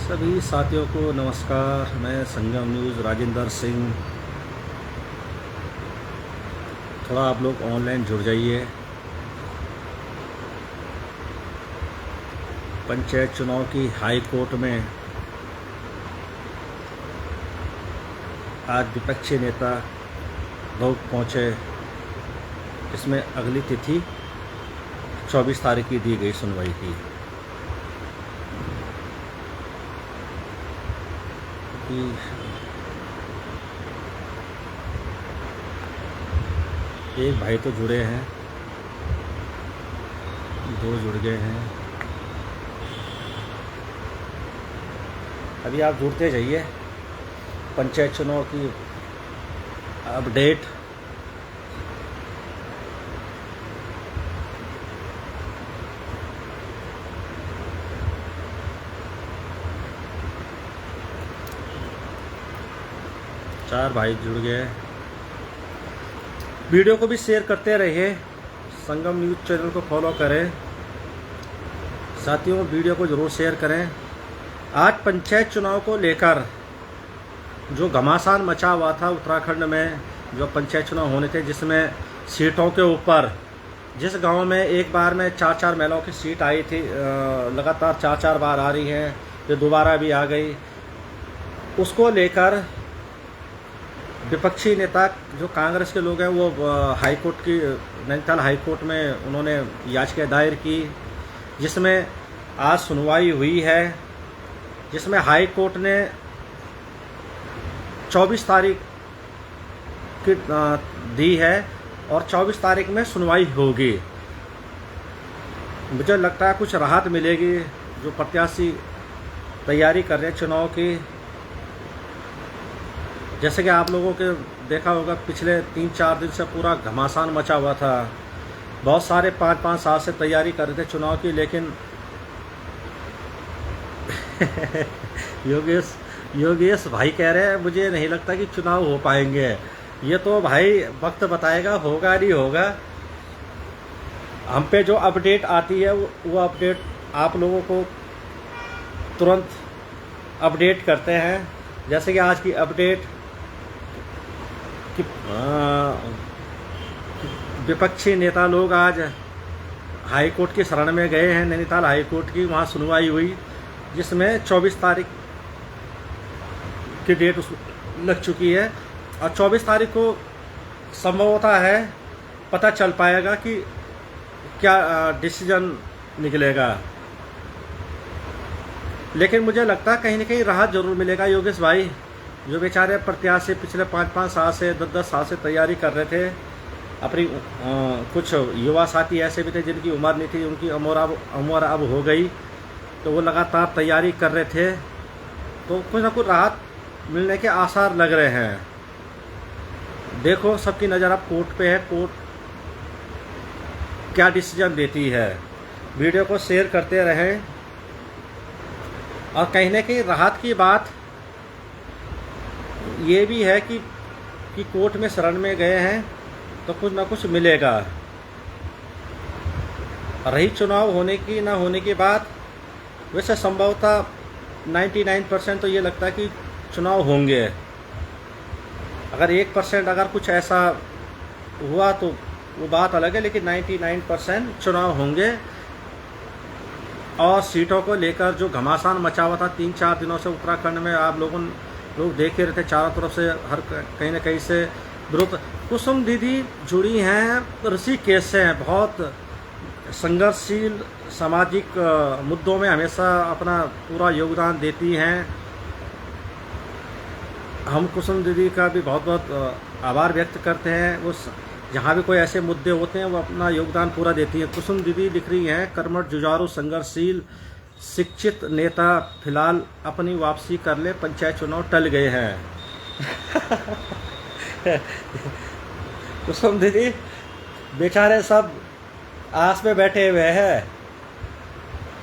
सभी साथियों को नमस्कार। मैं संगम न्यूज़ राजेंद्र सिंह। थोड़ा आप लोग ऑनलाइन जुड़ जाइए। पंचायत चुनाव की हाई कोर्ट में आज विपक्षी नेता लोग पहुंचे। इसमें अगली तिथि 24 तारीख की दी गई सुनवाई की। एक भाई तो जुड़े हैं, दो जुड़ गए हैं। अभी आप जुड़ते जाइए। पंचायत चुनाव की अपडेट चार भाई जुड़ गए। वीडियो को भी शेयर करते रहिए। संगम न्यूज़ चैनल को फॉलो करें। साथियों, वीडियो को ज़रूर शेयर करें। आज पंचायत चुनाव को लेकर जो घमासान मचा हुआ था उत्तराखंड में, जो पंचायत चुनाव होने थे, जिसमें सीटों के ऊपर जिस गांव में एक बार में 4-4 महिलाओं की सीट आई थी, लगातार 4-4 बार आ रही है, ये दोबारा भी आ गई। उसको लेकर विपक्षी नेता जो कांग्रेस के लोग हैं वो हाई कोर्ट की, नैनीताल हाई कोर्ट में उन्होंने याचिका दायर की, जिसमें आज सुनवाई हुई है। जिसमें हाई कोर्ट ने 24 तारीख की दी है और 24 तारीख में सुनवाई होगी। मुझे लगता है कुछ राहत मिलेगी जो प्रत्याशी तैयारी कर रहे हैं चुनाव की। जैसे कि आप लोगों के देखा होगा, पिछले 3-4 दिन से पूरा घमासान मचा हुआ था। बहुत सारे 5-5 साल से तैयारी कर रहे थे चुनाव की, लेकिन योगेश भाई कह रहे हैं मुझे नहीं लगता कि चुनाव हो पाएंगे। ये तो भाई वक्त बताएगा होगा नहीं होगा। हम पे जो अपडेट आती है वो अपडेट आप लोगों को तुरंत अपडेट करते हैं। जैसे कि आज की अपडेट कि विपक्षी नेता लोग आज हाई कोर्ट की शरण में गए हैं। नैनीताल हाई कोर्ट की वहाँ सुनवाई हुई, जिसमें 24 तारीख की डेट लग चुकी है और 24 तारीख को संभवतः है पता चल पाएगा कि क्या डिसीजन निकलेगा। लेकिन मुझे लगता है कहीं ना कहीं राहत जरूर मिलेगा। योगेश भाई जो बेचारे प्रत्याशी पिछले 5-5 साल से 10-10 साल से तैयारी कर रहे थे, अपनी कुछ युवा साथी ऐसे भी थे जिनकी उम्र नहीं थी, उनकी उम्र अब हो गई, तो वो लगातार तैयारी कर रहे थे, तो कुछ ना कुछ राहत मिलने के आसार लग रहे हैं। देखो, सबकी नज़र अब कोर्ट पे है, कोर्ट क्या डिसीजन देती है। वीडियो को शेयर करते रहें। और कहीं ना कहीं राहत की बात ये भी है कि कोर्ट में शरण में गए हैं तो कुछ ना कुछ मिलेगा। रही चुनाव होने की ना होने की बात, वैसे संभवतः 99% तो ये लगता है कि चुनाव होंगे। अगर 1% अगर कुछ ऐसा हुआ तो वो बात अलग है, लेकिन 99% चुनाव होंगे। और सीटों को लेकर जो घमासान मचा हुआ था 3-4 दिनों से उत्तराखंड में, आप लोग देख ही रहे थे, चारों तरफ से हर कहीं ना कहीं से विरोध। कुसुम दीदी जुड़ी हैं ऋषिकेश से, हैं बहुत संघर्षशील सामाजिक मुद्दों में हमेशा अपना पूरा योगदान देती हैं। हम कुसुम दीदी का भी बहुत बहुत आभार व्यक्त करते हैं। वो जहाँ भी कोई ऐसे मुद्दे होते हैं वो अपना योगदान पूरा देती है। कुसुम दीदी लिख रही हैं, कर्मठ जुझारू संघर्षशील शिक्षित नेता फिलहाल अपनी वापसी कर ले, पंचायत चुनाव टल गए हैं। कुसुम दीदी बेचारे सब आस में बैठे हुए हैं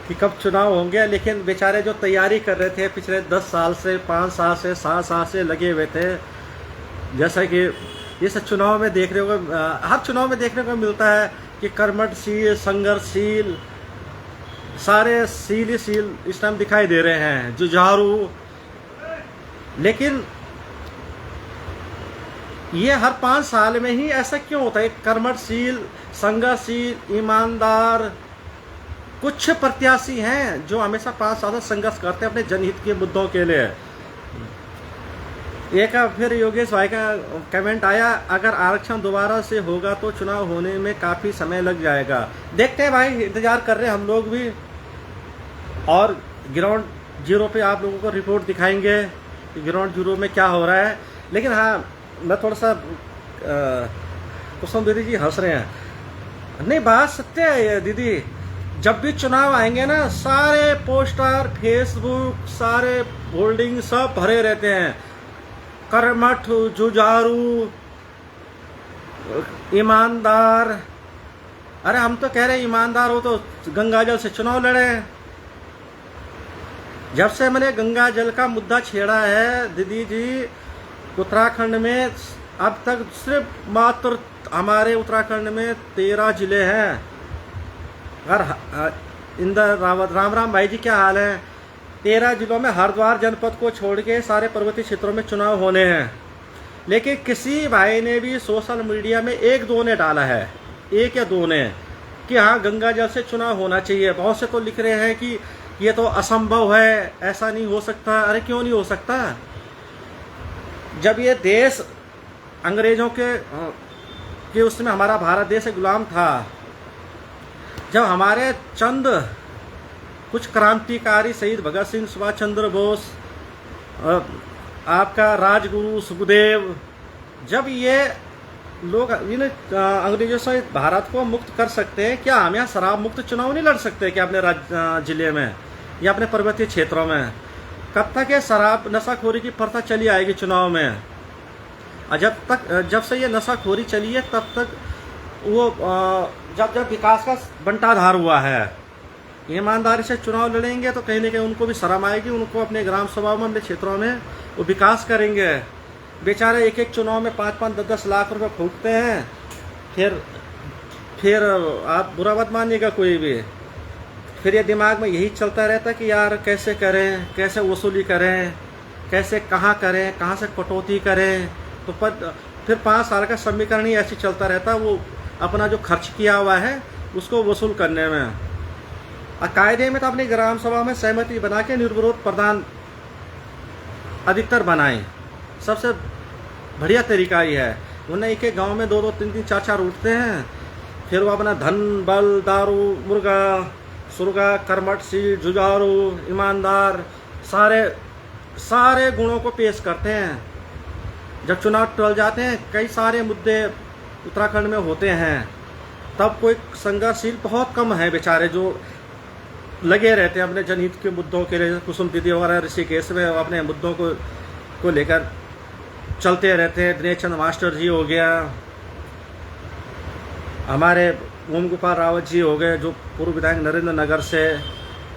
कि कब चुनाव होंगे, लेकिन बेचारे जो तैयारी कर रहे थे पिछले 10 साल से, 5 साल से, 7 साल से लगे हुए थे, जैसा कि इस चुनाव में देखने को, हर चुनाव में देखने को मिलता है कि कर्मठशील संघर्षशील सारे सील ही सील इस टाइम दिखाई दे रहे हैं, जुझारू। लेकिन ये हर 5 साल में ही ऐसा क्यों होता है? कर्मठशील, संघर्षशील, ईमानदार कुछ प्रत्याशी हैं जो हमेशा 5 साल से संघर्ष करते हैं अपने जनहित के मुद्दों के लिए। एक फिर योगेश भाई का कमेंट आया, अगर आरक्षण दोबारा से होगा तो चुनाव होने में काफ़ी समय लग जाएगा। देखते हैं भाई, इंतजार कर रहे हैं हम लोग भी, और ग्राउंड जीरो पे आप लोगों को रिपोर्ट दिखाएंगे कि ग्राउंड जीरो में क्या हो रहा है। लेकिन हाँ, मैं थोड़ा सा कुसुम दीदी जी हंस रहे हैं, नहीं बात सत्य है ये दीदी। जब भी चुनाव आएंगे ना, सारे पोस्टर, फेसबुक, सारे होल्डिंग सब भरे रहते हैं, कर्मठ, जुझारू, ईमानदार। अरे हम तो कह रहे हैं ईमानदार हो तो गंगा जल से चुनाव लड़े। जब से मैंने गंगा जल का मुद्दा छेड़ा है दीदी जी, उत्तराखंड में अब तक सिर्फ मात्र हमारे उत्तराखंड में 13 जिले हैं। अगर इंदर रावत राम भाई जी क्या हाल है? 13 जिलों में हरिद्वार जनपद को छोड़ के सारे पर्वतीय क्षेत्रों में चुनाव होने हैं। लेकिन किसी भाई ने भी सोशल मीडिया में 1-2 ने डाला है, 1 या 2 ने, कि हाँ गंगा जल से चुनाव होना चाहिए। बहुत से तो लिख रहे हैं कि ये तो असंभव है, ऐसा नहीं हो सकता। अरे क्यों नहीं हो सकता? जब ये देश अंग्रेजों के उसमें हमारा भारत देश गुलाम था, जब हमारे चंद कुछ क्रांतिकारी शहीद भगत सिंह, सुभाष चंद्र बोस, आपका राजगुरु सुखदेव, जब ये लोग इन अंग्रेजों से भारत को मुक्त कर सकते हैं, क्या हम यहाँ शराब मुक्त चुनाव नहीं लड़ सकते क्या अपने जिले में या अपने पर्वतीय क्षेत्रों में? कब तक ये शराब नशाखोरी की प्रथा चली आएगी चुनाव में? और जब से ये नशाखोरी चली है तब तक वो जब विकास का बंटाधार हुआ है। ईमानदारी से चुनाव लड़ेंगे तो कहीं ना कहीं उनको भी शर्म आएगी, उनको अपने ग्राम सभा में, अपने क्षेत्रों में वो विकास करेंगे। बेचारे एक चुनाव में 5-5, 10-10 लाख रुपए फूकते हैं। फिर आप बुरा मत मानिएगा कोई भी, फिर ये दिमाग में यही चलता रहता है कि यार कैसे करें, कैसे वसूली करें, कैसे कहाँ करें, कहाँ से कटौती करें। तो फिर 5 साल का समीकरण ही ऐसे चलता रहता है, वो अपना जो खर्च किया हुआ है उसको वसूल करने में। और कायदे में तो अपनी ग्राम सभा में सहमति बना के निर्विरोध प्रधान अधिकतर बनाएं, सबसे बढ़िया तरीका ही है। उन्हें एक गांव में 2-2, 3-3, 4-4 उठते हैं, फिर वो अपना धन, बल, दारू, मुर्गा, सुरगा, कर्मठशील, जुझारू, ईमानदार, सारे गुणों को पेश करते हैं। जब चुनाव टल जाते हैं, कई सारे मुद्दे उत्तराखंड में होते हैं, तब कोई संघर्षशील बहुत कम है बेचारे जो लगे रहते हैं अपने जनहित के मुद्दों के लिए। कुसुम दीदी वगैरह ऋषिकेश में अपने मुद्दों को लेकर चलते रहते हैं। दिनेश चंद्र मास्टर जी हो गया, हमारे ओम गोपाल रावत जी हो गए जो पूर्व विधायक नरेंद्र नगर से,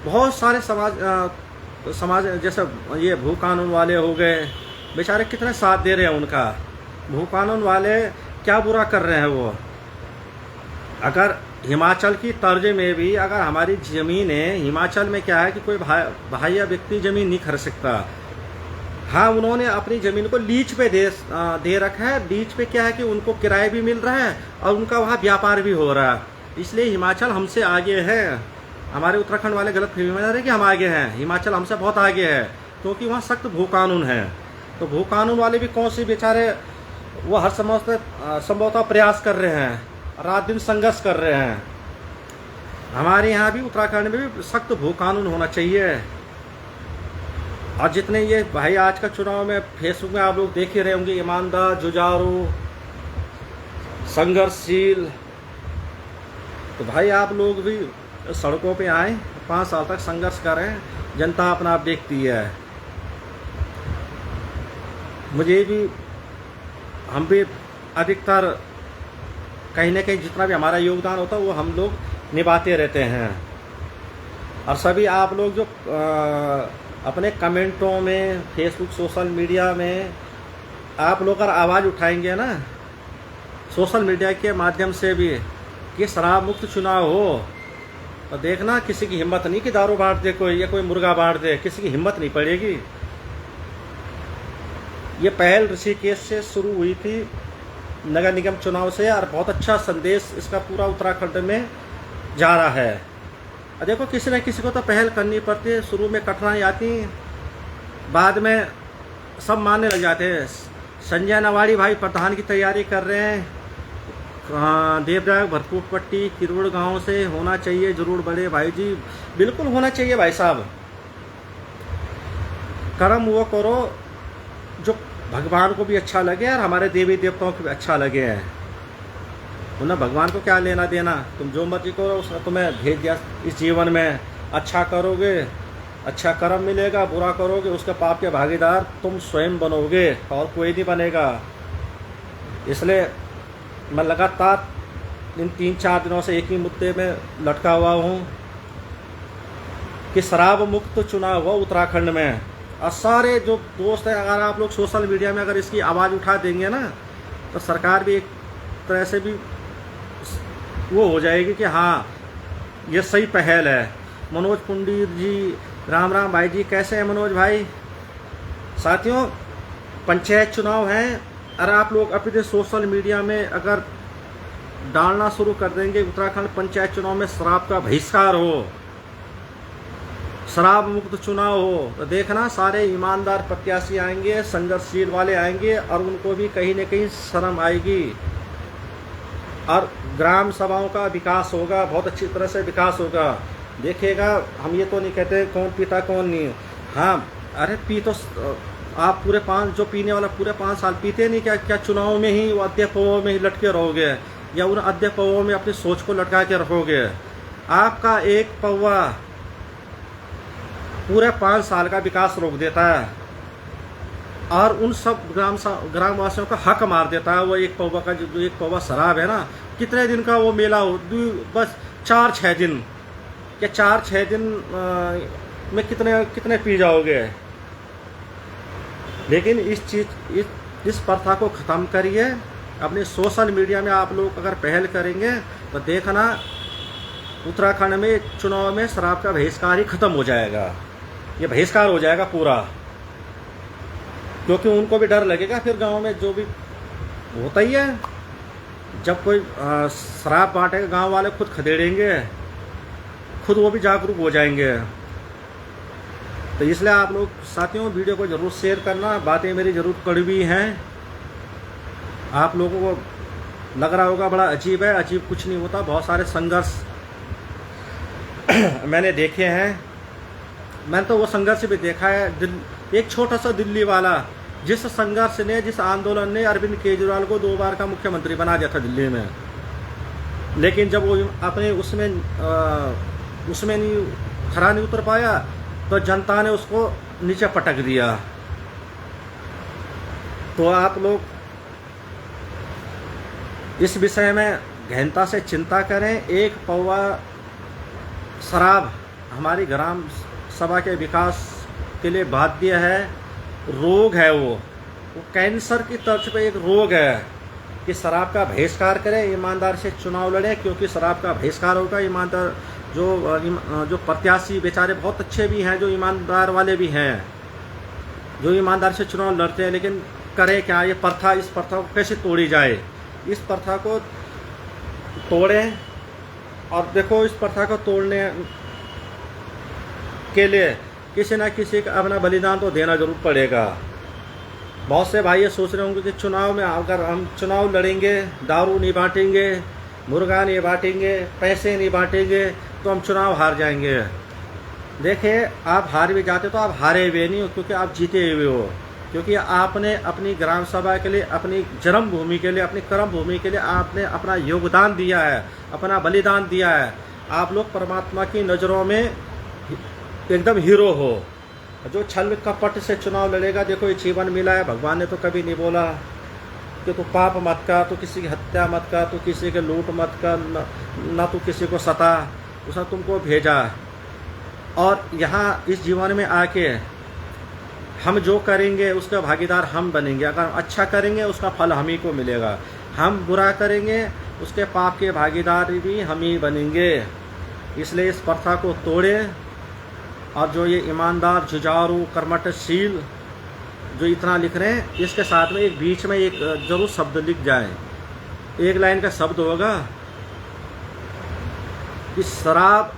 बहुत सारे समाज जैसे ये भू कानून वाले हो गए, बेचारे कितने साथ दे रहे हैं उनका। भू कानून वाले क्या बुरा कर रहे हैं वो? अगर हिमाचल की तर्ज में भी अगर हमारी ज़मीन है, हिमाचल में क्या है कि कोई भाई या व्यक्ति ज़मीन नहीं खरीद सकता। हाँ, उन्होंने अपनी ज़मीन को लीज पे दे रखा है। लीज पे क्या है कि उनको किराए भी मिल रहा है और उनका वहाँ व्यापार भी हो रहा है। इसलिए हिमाचल हमसे आगे है। हमारे उत्तराखंड वाले गलत फहमी में रहे कि हम आगे हैं, हिमाचल हमसे बहुत आगे है, क्योंकि वहाँ सख्त भू कानून है। तो भू कानून वाले भी कौन सी बेचारे वो हर संभवतः प्रयास कर रहे हैं, रात दिन संघर्ष कर रहे हैं। हमारे यहाँ भी उत्तराखंड में भी सख्त भू कानून होना चाहिए। और जितने ये भाई आज का चुनाव में फेसबुक में आप लोग देख ही रहे होंगे, ईमानदार, जुझारू, संघर्षशील, तो भाई आप लोग भी सड़कों पे आए, 5 साल तक संघर्ष करें, जनता अपना आप देखती है। मुझे भी, हम भी अधिकतर कहीं ना कहीं जितना भी हमारा योगदान होता है वो हम लोग निभाते रहते हैं। और सभी आप लोग जो अपने कमेंटों में, फेसबुक, सोशल मीडिया में आप लोग अगर आवाज़ उठाएंगे ना, सोशल मीडिया के माध्यम से भी, कि शराब मुक्त चुनाव हो, तो देखना किसी की हिम्मत नहीं कि दारू बांट दे कोई या कोई मुर्गा बांट दे, किसी की हिम्मत नहीं पड़ेगी। ये पहल ऋषिकेश से शुरू हुई थी नगर निगम चुनाव से, और बहुत अच्छा संदेश इसका पूरा उत्तराखंड में जा रहा है। और देखो किसी न किसी को तो पहल करनी पड़ती है, शुरू में कठिनाई आती, बाद में सब मानने लग जाते हैं। संजय नवाड़ी भाई प्रधान की तैयारी कर रहे हैं, देवराग भरतपुर किरोड़ गांव से होना चाहिए जरूर बड़े भाई जी, बिल्कुल होना चाहिए भाई साहब। कर्म वो करो जो भगवान को भी अच्छा लगे और हमारे देवी देवताओं को भी अच्छा लगे है। उन्हें भगवान को क्या लेना देना, तुम जो मर्जी करो, उसने तुम्हें भेज दिया इस जीवन में। अच्छा करोगे अच्छा कर्म मिलेगा, बुरा करोगे उसके पाप के भागीदार तुम स्वयं बनोगे और कोई नहीं बनेगा। इसलिए मैं लगातार इन 3-4 दिनों से एक ही मुद्दे में लटका हुआ हूँ कि शराब मुक्त चुनाव हुआ उत्तराखंड में। और सारे जो दोस्त हैं, अगर आप लोग सोशल मीडिया में अगर इसकी आवाज़ उठा देंगे ना, तो सरकार भी एक तरह से भी वो हो जाएगी कि हाँ ये सही पहल है। मनोज पुंडीर जी, राम राम भाई जी, कैसे हैं मनोज भाई? साथियों, पंचायत चुनाव हैं और आप लोग अपने सोशल मीडिया में अगर डालना शुरू कर देंगे उत्तराखंड पंचायत चुनाव में शराब का बहिष्कार हो, शराब मुक्त चुनाव हो, तो देखना सारे ईमानदार प्रत्याशी आएंगे, संघर्षशील वाले आएंगे और उनको भी कहीं न कहीं शर्म आएगी और ग्राम सभाओं का विकास होगा, बहुत अच्छी तरह से विकास होगा। देखिएगा, हम ये तो नहीं कहते कौन पीता कौन नहीं, हाँ अरे पी तो आप पूरे 5 जो पीने वाला पूरे 5 साल पीते नहीं, क्या चुनाव में ही वो अध्यक्षों में ही लटके रहोगे या उन अध्यक्षों में अपनी सोच को लटका के रखोगे? आपका एक पौवा पूरे 5 साल का विकास रोक देता है और उन सब ग्रामवासियों का हक मार देता है। वो एक पौवा का जो एक पौवा शराब है ना, कितने दिन का वो मेला हो, बस 4-6 दिन, क्या 4-6 दिन में कितने पी जाओगे? लेकिन इस प्रथा को ख़त्म करिए। अपने सोशल मीडिया में आप लोग अगर पहल करेंगे तो देखना उत्तराखंड में चुनाव में शराब का बहिष्कार ही ख़त्म हो जाएगा, ये बहिष्कार हो जाएगा पूरा। क्योंकि उनको भी डर लगेगा, फिर गांव में जो भी होता ही है, जब कोई शराब बांटेगा गांव वाले खुद खदेड़ेंगे, खुद वो भी जागरूक हो जाएंगे। तो इसलिए आप लोग साथियों वीडियो को ज़रूर शेयर करना। बातें मेरी ज़रूर कड़वी हैं, आप लोगों को लग रहा होगा बड़ा अजीब है, अजीब कुछ नहीं होता। बहुत सारे संघर्ष मैंने देखे हैं, मैंने तो वो संघर्ष भी देखा है। एक छोटा सा दिल्ली वाला, जिस संघर्ष ने, जिस आंदोलन ने अरविंद केजरीवाल को 2 बार का मुख्यमंत्री बना दिया था दिल्ली में, लेकिन जब वो अपने उसमें नहीं खरा नहीं उतर पाया तो जनता ने उसको नीचे पटक दिया। तो आप लोग इस विषय में गहनता से चिंता करें। एक पौवा शराब हमारी ग्राम सभा के विकास के लिए बाध्य है, रोग है, वो कैंसर की तर्ज पे एक रोग है कि शराब का बहिष्कार करें, ईमानदार से चुनाव लड़ें। क्योंकि शराब का बहिष्कार होगा, ईमानदार जो प्रत्याशी बेचारे बहुत अच्छे भी हैं, जो ईमानदार वाले भी हैं, जो ईमानदार से चुनाव लड़ते हैं, लेकिन करें क्या? ये प्रथा, इस प्रथा को कैसे तोड़ी जाए? इस प्रथा को तोड़ें। और देखो, इस प्रथा को तोड़ने के लिए किसी न किसी का अपना बलिदान तो देना जरूर पड़ेगा। बहुत से भाई ये सोच रहे होंगे कि चुनाव में अगर हम चुनाव लड़ेंगे, दारू नहीं बांटेंगे, मुर्गा नहीं बांटेंगे, पैसे नहीं बांटेंगे, तो हम चुनाव हार जाएंगे। देखिए, आप हार भी जाते तो आप हारे हुए नहीं हो, क्योंकि आप जीते हुए हो। क्योंकि आपने अपनी ग्राम सभा के लिए, अपनी जन्मभूमि के लिए, अपनी कर्म भूमि के लिए आपने अपना योगदान दिया है, अपना बलिदान दिया है। आप लोग परमात्मा की नज़रों में एकदम हीरो हो। जो छल कपट से चुनाव लड़ेगा, देखो ये जीवन मिला है, भगवान ने तो कभी नहीं बोला कि तू पाप मत कर, तू किसी की हत्या मत कर, तू किसी के लूट मत कर, ना तू किसी को सता। उसने तुमको भेजा और यहाँ इस जीवन में आके हम जो करेंगे उसका भागीदार हम बनेंगे। अगर हम अच्छा करेंगे उसका फल हम ही को मिलेगा, हम बुरा करेंगे उसके पाप के भागीदार भी हम ही बनेंगे। इसलिए इस प्रथा को तोड़ें और जो ये ईमानदार, जुझारू, कर्मठशील जो इतना लिख रहे हैं, इसके साथ में एक बीच में एक जरूर शब्द लिख जाए। एक लाइन का शब्द होगा कि शराब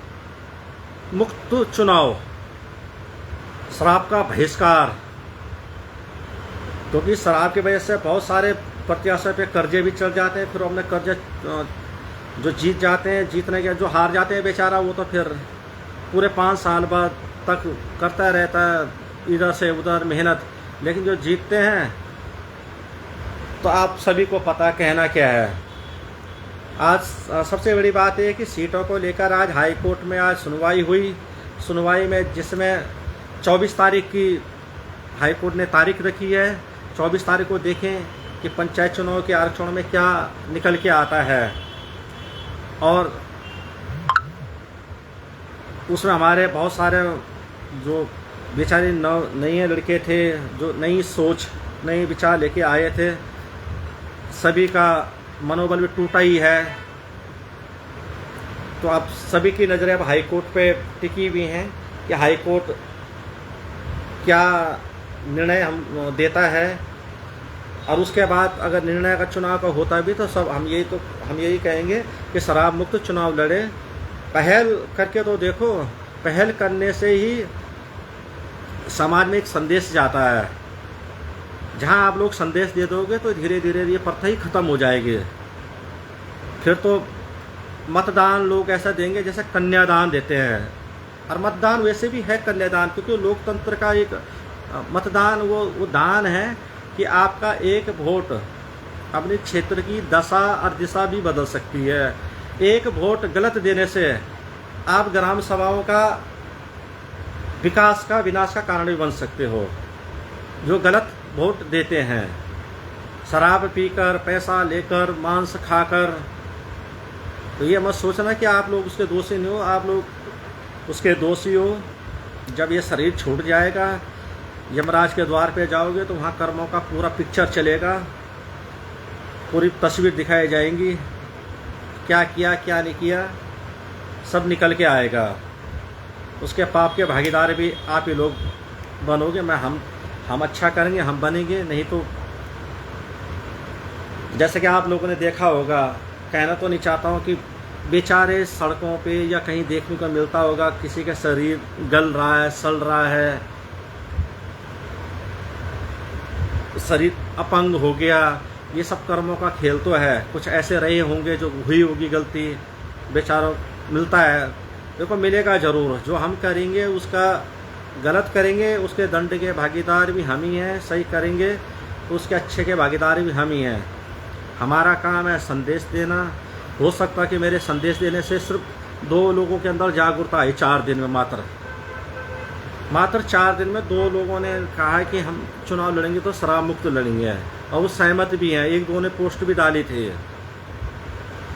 मुक्त चुनाव, शराब का बहिष्कार। क्योंकि शराब की वजह से बहुत सारे प्रत्याशियों पे कर्जे भी चढ़ जाते हैं, फिर अपने कर्जे जो जीत जाते हैं, जीतने के जो हार जाते हैं बेचारा, वो तो फिर पूरे 5 साल बाद तक करता रहता है इधर से उधर मेहनत। लेकिन जो जीतते हैं तो आप सभी को पता कहना क्या है। आज सबसे बड़ी बात है कि सीटों को लेकर आज हाई कोर्ट में आज सुनवाई हुई। सुनवाई में जिसमें 24 तारीख की हाई कोर्ट ने तारीख रखी है, 24 तारीख को देखें कि पंचायत चुनाव के आरक्षण में क्या निकल के आता है। और उसमें हमारे बहुत सारे जो बेचारे नए लड़के थे, जो नई सोच, नए विचार लेके आए थे, सभी का मनोबल भी टूटा ही है। तो अब सभी की नज़रें अब हाई कोर्ट पे टिकी हुई हैं कि हाई कोर्ट क्या निर्णय हम देता है। और उसके बाद अगर निर्णय का चुनाव का होता भी तो सब हम यही कहेंगे कि शराब मुक्त चुनाव लड़े। पहल करके तो देखो, पहल करने से ही समाज में एक संदेश जाता है। जहां आप लोग संदेश दे दोगे तो धीरे धीरे ये प्रथा ही खत्म हो जाएगी। फिर तो मतदान लोग ऐसा देंगे जैसे कन्यादान देते हैं। और मतदान वैसे भी है कन्यादान, क्योंकि लोकतंत्र का एक मतदान वो दान है कि आपका एक वोट अपने क्षेत्र की दशा और दिशा भी बदल सकती है। एक वोट गलत देने से आप ग्राम सभाओं का विकास का विनाश का कारण भी बन सकते हो। जो गलत वोट देते हैं, शराब पीकर, पैसा लेकर, मांस खाकर, तो ये मत सोचना कि आप लोग उसके दोषी नहीं हो। आप लोग उसके दोषी हो। जब ये शरीर छूट जाएगा, यमराज के द्वार पे जाओगे तो वहाँ कर्मों का पूरा पिक्चर चलेगा, पूरी तस्वीर दिखाई जाएंगी, क्या किया क्या नहीं किया सब निकल के आएगा। उसके पाप के भागीदार भी आप ही लोग बनोगे। हम अच्छा करेंगे, हम बनेंगे, नहीं तो जैसे कि आप लोगों ने देखा होगा, कहना तो नहीं चाहता हूँ कि बेचारे सड़कों पे या कहीं देखने को मिलता होगा किसी का शरीर गल रहा है, सड़ रहा है, शरीर अपंग हो गया। ये सब कर्मों का खेल तो है। कुछ ऐसे रहे होंगे जो हुई होगी गलती, बेचारों मिलता है। देखो मिलेगा ज़रूर। जो हम करेंगे उसका, गलत करेंगे उसके दंड के भागीदार भी हम ही हैं, सही करेंगे तो उसके अच्छे के भागीदार भी हम ही हैं। हमारा काम है संदेश देना। हो सकता कि मेरे संदेश देने से सिर्फ 2 लोगों के अंदर जागरूकता आई 4 दिन में, मात्र 4 दिन में 2 लोगों ने कहा है कि हम चुनाव लड़ेंगे तो शराब मुक्त लड़ेंगे, और वो सहमत भी हैं। 1-2 ने पोस्ट भी डाली थी।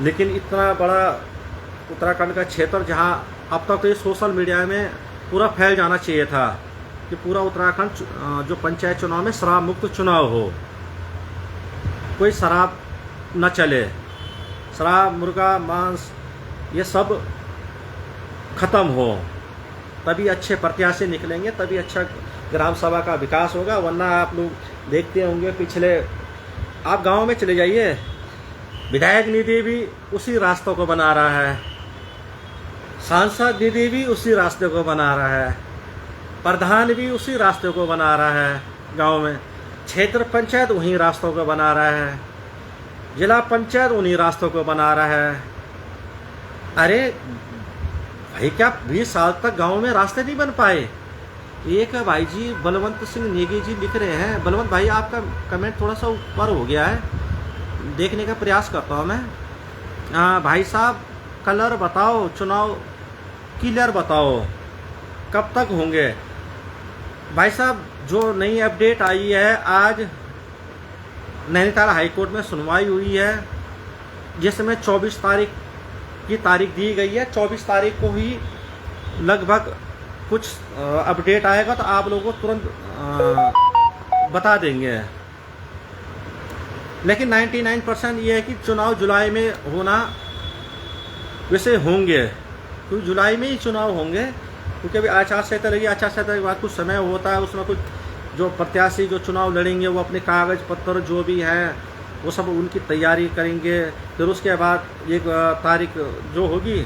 लेकिन इतना बड़ा उत्तराखंड का क्षेत्र, जहां अब तक तो ये सोशल मीडिया में पूरा फैल जाना चाहिए था कि पूरा उत्तराखंड जो पंचायत चुनाव में शराब मुक्त चुनाव हो, कोई शराब न चले, शराब, मुर्गा, मांस ये सब खत्म हो, तभी अच्छे प्रत्याशी निकलेंगे, तभी अच्छा ग्राम सभा का विकास होगा। वरना आप लोग देखते होंगे, पिछले आप गांव में चले जाइए, विधायक निधि भी उसी रास्तों को बना रहा है, सांसद निधि भी उसी रास्ते को बना रहा है, प्रधान भी उसी रास्ते को बना रहा है, गांव में क्षेत्र पंचायत वहीं रास्तों को बना रहा है, जिला पंचायत उन्हीं रास्तों को बना रहा है। अरे भाई, क्या 20 साल तक गांव में रास्ते नहीं बन पाए? एक भाई जी बलवंत सिंह नेगी जी लिख रहे हैं। बलवंत भाई, आपका कमेंट थोड़ा सा ऊपर हो गया है, देखने का प्रयास करता हूँ मैं। भाई साहब, कलर बताओ, चुनाव क्लियर बताओ, कब तक होंगे? भाई साहब, जो नई अपडेट आई है, आज नैनीताल हाईकोर्ट में सुनवाई हुई है, जिसमें 24 तारीख की तारीख दी गई है। 24 तारीख को ही लगभग कुछ अपडेट आएगा तो आप लोगों को तुरंत बता देंगे। लेकिन 99% ये है कि चुनाव जुलाई में होना वैसे होंगे, क्योंकि जुलाई में ही चुनाव होंगे, क्योंकि अभी आचार संहिता लगी, आचार संहिता के बाद कुछ समय होता है, उसमें कुछ जो प्रत्याशी जो चुनाव लड़ेंगे वो अपने कागज़ पत्र जो भी हैं वो सब उनकी तैयारी करेंगे। फिर उसके बाद एक तारीख जो होगी,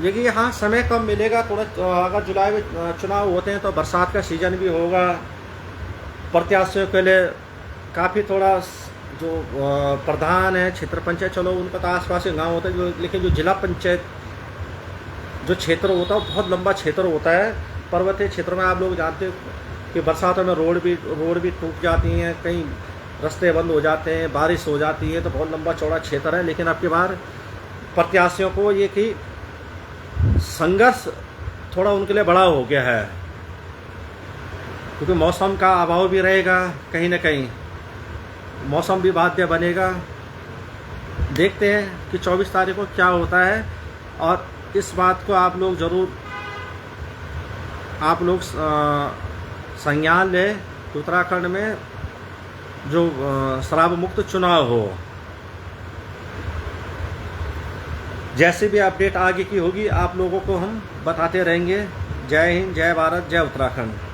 लेकिन हाँ समय कम मिलेगा थोड़ा। अगर जुलाई में चुनाव होते हैं तो बरसात का सीज़न भी होगा, प्रत्याशियों के लिए काफ़ी थोड़ा जो प्रधान है क्षेत्र पंचायत, चलो उनका तो आसपास के गांव होता है, लेकिन जो जिला पंचायत जो क्षेत्र होता है वो बहुत लंबा क्षेत्र होता है। पर्वतीय क्षेत्र में आप लोग जानते हो कि बरसातों में रोड भी टूट जाती हैं, कहीं रास्ते बंद हो जाते हैं, बारिश हो जाती है, तो बहुत लंबा चौड़ा क्षेत्र है। लेकिन अब की बार प्रत्याशियों को ये कि संघर्ष थोड़ा उनके लिए बड़ा हो गया है, क्योंकि मौसम का अभाव भी रहेगा, कहीं ना कहीं मौसम भी बाध्य बनेगा। देखते हैं कि 24 तारीख को क्या होता है, और इस बात को आप लोग ज़रूर संज्ञान लें कि उत्तराखंड में जो शराब मुक्त चुनाव हो। जैसे भी अपडेट आगे की होगी आप लोगों को हम बताते रहेंगे। जय हिंद, जय भारत, जय उत्तराखंड।